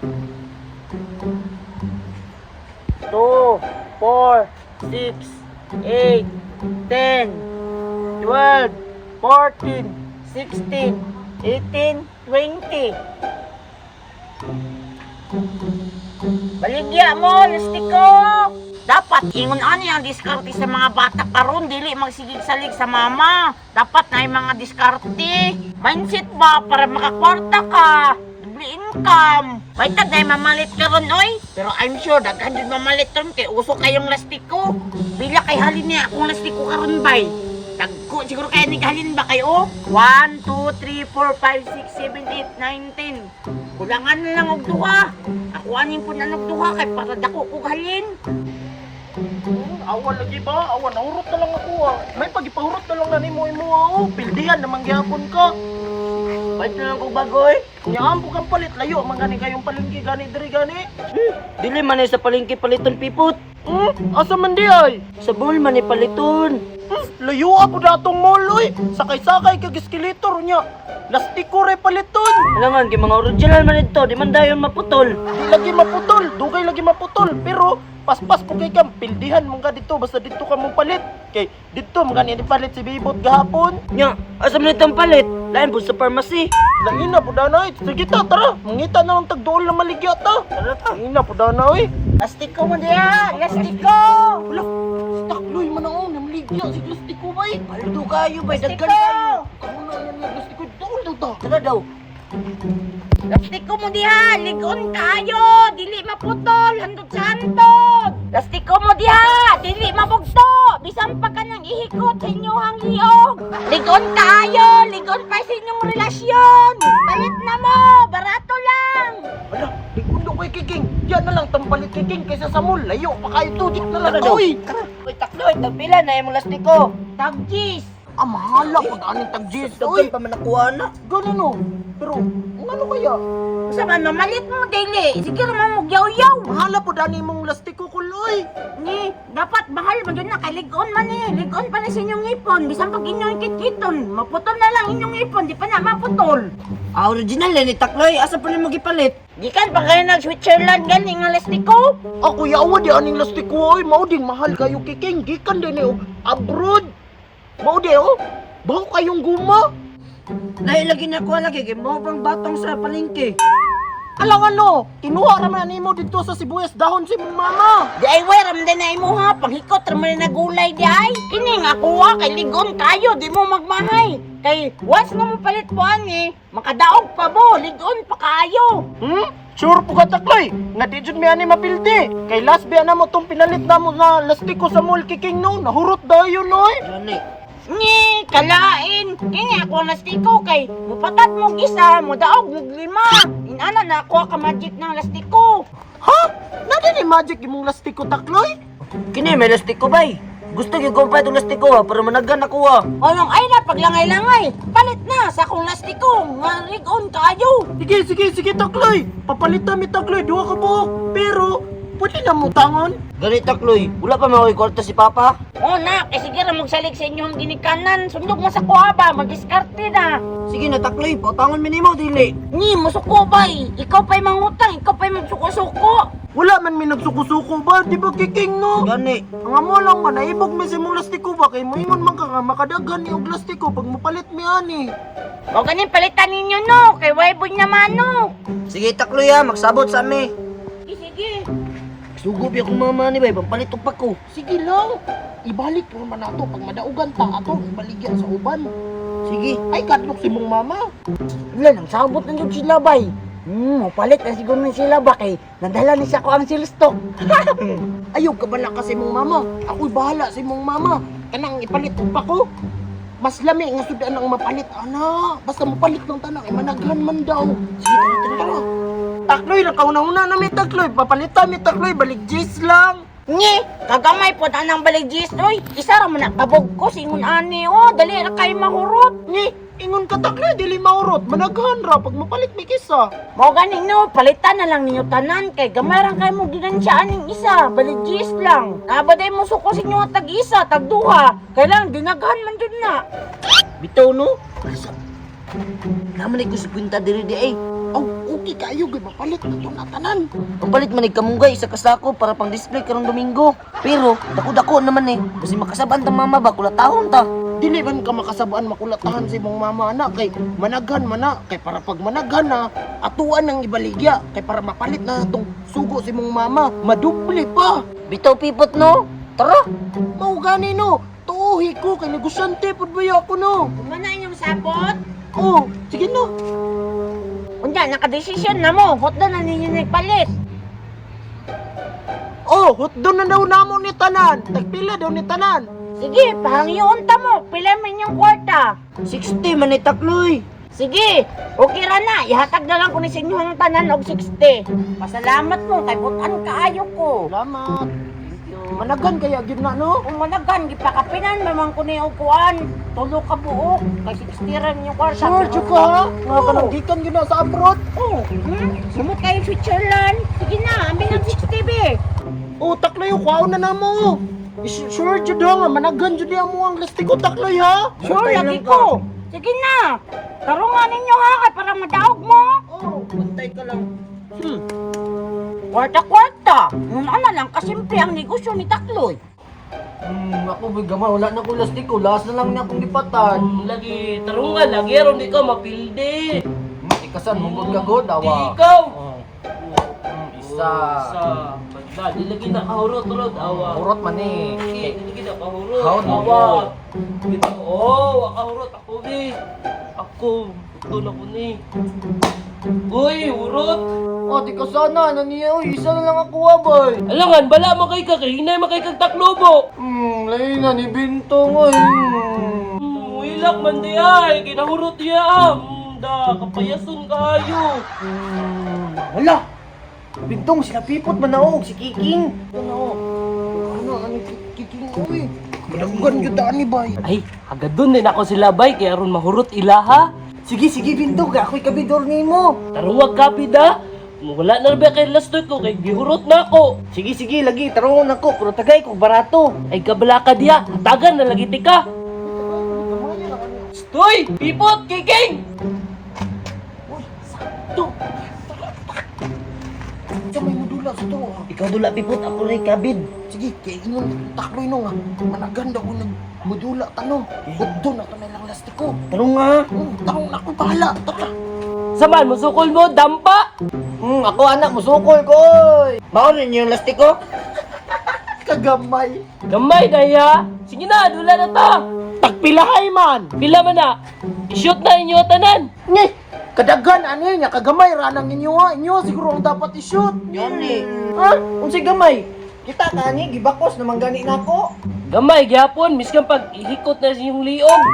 2, 4, 6, 8, 10, 12, 14, 16, 18, 20. Baligya mo, lastiko! Dapat ingon ani ang diskarte sa mga bata karon, dili magsigig-salig sa mama. Dapat na yung mga diskarte. Mindset ba para makakwarta ka? Double income. Baitag na mamalit karon oy. Pero I'm sure daghan din mamalit ron kay uso kayong lastiko. Bila kay halin niya akong lastiko karon bay. Tagko siguro kaya ni halin ba kayo? 1, 2, 3, 4, 5, 6, 7, 8, 9, 10. Kulangan na lang og duha. Ako anin po na og duha kay para dako og halin. Awan lagi ba? Awan, nahurot na lang ako ah. May pagipahurot na lang na ni mo oh. Pildihan na mangyapon ka. Bait na lang kog bagoy. Nyaan po kang palit, layo. Mangani kayong palingki, gani, diri, gani. Dili man sa palengke paliton pipot. Asa man di ay? Sa mall man ni paliton. Layo ako datong mall, oy. Sakay-sakay kag eskalator niya. Lastiko re paliton. Alangan kay mga original man ito, di man dayon maputol. Di lagi maputol, dugay lagi maputol. Pero, paspas po kay kang pildihan mong ka dito. Basta dito ka mong palit. Kay, dito mga ni palit si Bibot gahapon. Nya, asa man itong palit? Lain po sa pharmacy. Langina po danay. Sige ta, tara. Mangita na lang tagdool na maligya ta. Tara ta. Langina po danay. Lastiko mo diya, lastiko. Wala, stakloy man ang namaligya. Si Lastiko ba eh? Paldo kayo ba, daggan Lastiko! kayo. Ako na yan yung Lastiko. Dool daw ta. Tara daw. Lastiko mo diha, ligon kayo, dili maputol, handog sa handog. Lastiko mo diha, dili mabugto, bisan pa ka nang ihikot sa inyong liog. Ligon kayo, ligon pa sa inyong relasyon. Palit na mo, barato lang. Wala, di kundo ko'y kiking. Yan na lang tampalit kiking kaysa sa mall. Layo pa kayo tudik na lang. Tara daw. Uy! Uy, takloy, tagpila na yung lastiko. Tagjis. Mahala po daming tagjis. Daggan Uy! pa man nakuha na. Ganun o. Pero, ano kaya? Sa man, mamalit mo, daily. Sige naman mo, yaw-yaw. Mahala po dani mong Lastiko kuloy. Ni, dapat mahal mo dyan na kay ligon man eh. Ligon pa na sa inyong ipon. Bisan pag inyong kitkiton, maputol na lang inyong ipon. Di pa na maputol. Original ni Takloy. Asa pa na mo gipalit? Gikan pa kayo nag-Switzerland gani nga lastiko? Ako yawa di aning Lastiko oy. Mauding mahal kayo kiking. Gikan din eh. Abroad. Maudi oh. Baho kayong guma. Nailagi na ko lagi. Kaya mo pang batong sa palengke. Alang ano, kinuha raman na nimo dito sa sibuyas dahon si mong mama. Di ay way, ramdan na imo ha. Panghikot raman na gulay di ay. Kini nga kuha kay ligon kayo. Di mo magmahay. Kay once na mo palit po ani, makadaog pa mo. Ligon pa kayo. Sure po ka Takloy, nga di jud mi ani mapildi. Kay last biya na mo tong pinalit na mo na Lastiko sa mall kiking no, nahurot dayon noy. Gani. Ni, kalain. Kini ako lastiko kay mupatad mo isa, mo daog mo lima. Inana na ako ka magic ng lastiko. Ha? Nadi ni magic imong Lastiko Takloy? Kini may lastiko bay. Gusto gyud ko pa itong lastiko ha, para managan ako ha. Olong ay na paglangay-langay. Palit na sa akong lastiko. Nga rigon kayo. Sige Takloy. Papalitan mi Takloy duha ka buok. Pero pwede na mo tangon. Ganit Takloy, wala pa makoy kwarta si Papa? Oo na, kay sige ra magsalig sa inyong ginikanan. Sundog mo sa kuha ba, mag-diskarte na. Sige na Takloy, pautangon mi nimo dili. Ni, musuko bay. Ikaw pa'y mangutang, ikaw pa'y magsuko-suko. Wala man mi nagsuko-suko ba? Di ba kiking no? Gani. Ang amo lang man, naibog mi si mong Lastiko ba? Kay moingon man ka nga makadagan ni og Lastiko pag mapalit mi ani. O ganin palitan ninyo no, kay wayboy naman no. Sige Takloy ha, magsabot sa ami. Sige. Sugob akong mama ni bay, pampalit og pako. Sige lang. Ibalik mo man ato pag madaugan ta ato ibaligyan sa uban. Sige. Ay kadlok si mong mama. Wala nang sabot na yung sila bay. Mapalit na siguro ng sila ba kay nadala ni siya ko ang silstok. Ayaw ka ba na kasi mong mama? Ako'y bahala si mong mama. Kanang ipalit og pako. Mas lami nga sudan ang mapalit ana. Basta mapalit ng tanang ay managhan man daw. Sige tara. Takloy na kauna-una na may Takloy. Papalitan mi Takloy balik jis lang. Ngi, kagamay po na ng baligjis, oy. Isa ra man nakabog ko singon ani, oh. Dali ra kay mahurot. Ni, ingon ka Takloy dili maurot. Managhan ra pag mapalit mi kisa. Mao ganin no, palitan na lang ninyo tanan kay gamay ra kay mo ginansya aning isa, baligjis lang. Nabaday mo suko sa inyo tag isa, tag duha. Kailang dinaghan man jud na. Bitaw no. Naman ko sa kwinta diri di ay. Oh, okay kayo gay mapalit na to na tanan. Papalit man kamunggay sa kasako para pang display karong Domingo. Pero dako-dako naman kasi makasabaan ta mama ba kulatahon ta. Dili man ka makasabaan makulatahan sa imong mama anak kay managhan man na kay para pag managhan na atuan ang ibaligya kay para mapalit na tong sugo sa imong mama madubli pa. Bitaw pipot no. Tara. Mao gani no. Tuuhi ko kay negosyante pud ba ako no. Kumana inyong sabot? Oh, sige no. Unya, nakadesisyon na mo. Hotdo na ninyo nagpalit. Oh, hotdog na daw namo ni tanan. Tagpila daw ni tanan. Sige, pahangyoon ta mo. Pila man yung kwarta. 60 man takloy. Sige, okay ra na. Ihatag na lang ko ni sa inyong tanan og 60. Pasalamat mo, kay butan kaayo ko. Salamat. Managhan kaya gyud na no. Kung managan, gipakapinan naman ko ni upuan. Tulo ka buok. Kay 60 rin yung kwarta. Sure jud ka ha. Mga kanang gikan gyud na sa abroad. Oh, sumot kayo Switzerland. Sige na, amin ang 60 be. Oh, taklay kuaon na namo. Sure jud ha, managhan jud mo ang lastiko taklay ha. Sure, Bantay lagi lang ka. ko. Sige na. Tarungan ninyo ha, kay para madaog mo. Oh, bantay ka lang. Kwarta-kwarta. Nung ana lang kasimple ang negosyo ni Takloy. Ako boy gamay wala na ko lastiko. Last na lang niya akong lipatan. Lagi, tarungan lagi aron di ka mapilde. Ikasan mong ka god Di awa. ikaw. Isa. Sa pagda, di lagi na kahurot rod awa. Urot man Di lagi na kahurot. Hawad mo Awa. ko. Dito, oh, kahurot ako ni. Ako, utol ako ni. Uy, urot. Oh, di ka sana naniya oy. Isa na lang ako abay. Alangan, bala mo kay ka, kay hinay makay kag taklobo. Lain na ni Bintong oy. Wilak man di ay, kinahurot iya. Da, kapayason kayo. Hala. Bintong sila pipot manaog si Kiking. Ano kiking oy. Managhan jud ta ani bay. Ay, agad dun din ako sila bay, kaya aron mahurot ilaha. Sige Bintong, ako'y kabidor nimo. Taruwag kapid ha. Wala na ba kay lastoy ko, kay gihurot na ako. Sige lagi tarong nako kuno tagay ko barato. Ay kabala ka diya, hatagan na lagi tika. Stoy! Pipot! Kiking! Sa may modula sa to. ah. Ikaw dula pipot ako ray kabid. Sige, kay ingon takloy no nga. Managhan daw ko nag modula tanong. Hotdog na to na lang lastiko. Tarong nga. Tarong na ko bahala. Tara. Saman, musukol mo, dampa! Ako anak musukol ko. Mao rin yung lastiko. Kagamay. Gamay daya! Sige na, dula na ta! Tagpilahay man. Pila man na! I-shoot na inyo tanan! Ngi, kadaghan ani nya kagamay ra nang inyo ha. Inyo siguro ang dapat i-shoot. Yan ni. Ha? Unsay gamay? Kita kani gibakos naman gani nako. Gamay, gyapon, miskan pag ihikot na sa inyong liog!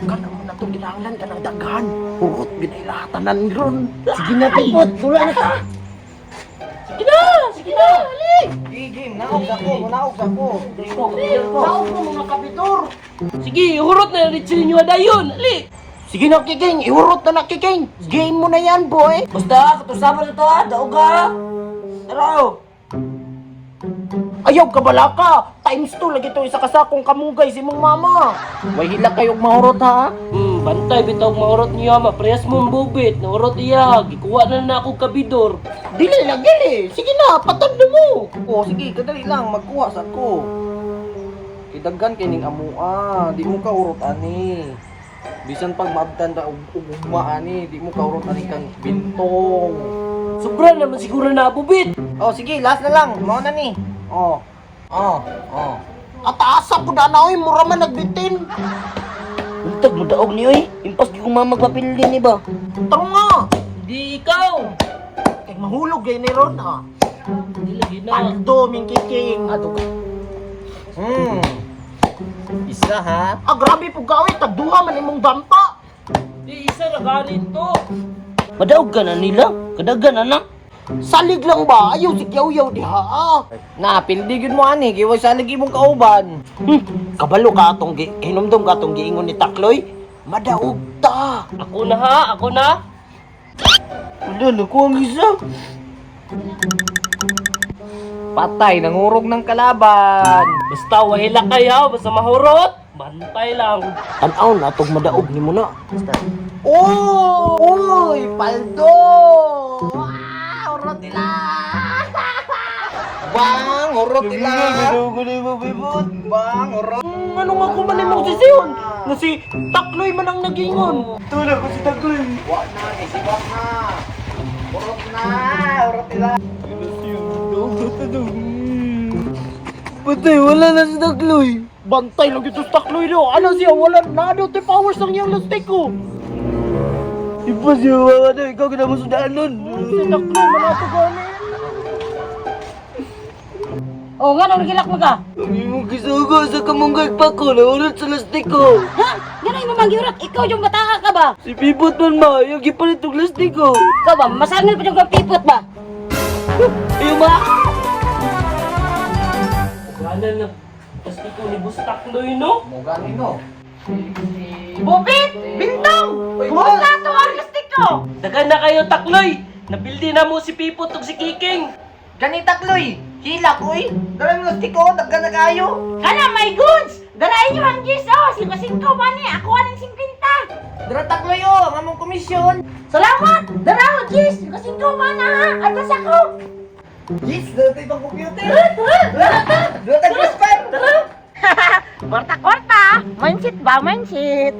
Kanang mo na itong ginahanglan ka ng daghan. Urot, ginahilatanan ron. Sige na pipot, dula na ta. Sige na! Sige na! Ali! Game, naog ako. Tao po mga kapitor. Sige, ihurot na rin sa inyo dayon! Ali! Sige na, Kiking. Iurot na Kiking. Game mo na yan, boy. Basta katusaban na to ha, daog ha. Tara. Ayaw, kabala ka. Times 2 lagi to isa kasakong kamugay si mong mama. Way hila kayong mahurot ha. Bantay, bitaw mahurot niya, mapreyas mong bubit, nahurot iya, gikuha na ako kabidor. Dili lang, dili. Sige na, patando mo. Oh, sige, kadali lang magkuha sa ko. Kidaggan kining amua, di mo ka urot ani. Bisan pag maabtan da ugma ani, di mo ka urot ani kang Bintong. Sobra naman siguro na bubit. Oh, sige, last na lang. Mao na ni. Oh. At asa po na oy, mura man nagbitin. Untag mo daog ni oy. Impas gi ko magpapili ni ba. Taro nga. Di ikaw! Kay mahulog gay ni ron ha. Di lagi na. Paldo, min Kiking. Ato ka. Isa ha. Ah, grabe po gawin. Tagduha man imong dampa. Di isa na ganin to. Madaog ka na nila. Kadagan anak. Salig lang ba? Ayaw si Yaw-Yaw diha ah. Na, pildigin mo ani, giway sa lagi mong kauban. Kabalo ka atong hinumdum ka atong giingon ni Takloy. Madaog ta. Ako na ha, ako na. Wala, naku ang isa. Patay, nangurog ng kalaban. Basta wahila kayo, basta mahurot. Bantay lang. Tanaw na itong madaog ni mo na. Oh! Uy! Paldo! Urot nila! Bang! Urot nila! Bang! Urot! Ano nga ko man imong sisiyon? Nga si Takloy man ang nagingon. Tulad ko si Takloy. Wag na, isibak na. Urot na! Urot nila! Patay, wala na si Takloy. Bantay lang dito sa Takloy no. Ano siya? Wala na ano. Te powers lang niyang lastik ko. Iba siya. Wala na. Ikaw ka na masudaan nun. Si Takloy, malato gani. Oh, nga nang nagilak mo ka? Hindi mo kisugo sa kamunggay pa ko. Naunod sa lastik ko. Ha? Ganay mo mangyurat, ikaw yung bataha ka ba? Si Pipot man ma. Yung gipalit ng lastik ko. Ikaw ba, masangil pa yung pipot ba? Yung ma. Wala na. Pasti ko ni Boss Takloy, no? Mugani no. Bubit! Bintong! Kumusta ito ang lastik ko? Dagan na kayo, Takloy! Nabildi na mo si Pipot ug si Kiking! Gani Takloy. Hila ko eh. Dala mo lastik ko. Daggan na kayo. Kana, my goods! Dalain nyo ang gis, oh! Singko ba niya? Ako ang 50! Dara Takloy oh. Ngamong komisyon. Salamat! Dalaw, gis! Singko ba na, ha? Atas ako! Yes, dala tayo pang computer. Dala tayo Crispin. Kwarta-kwarta! Mindset ba? Mindset!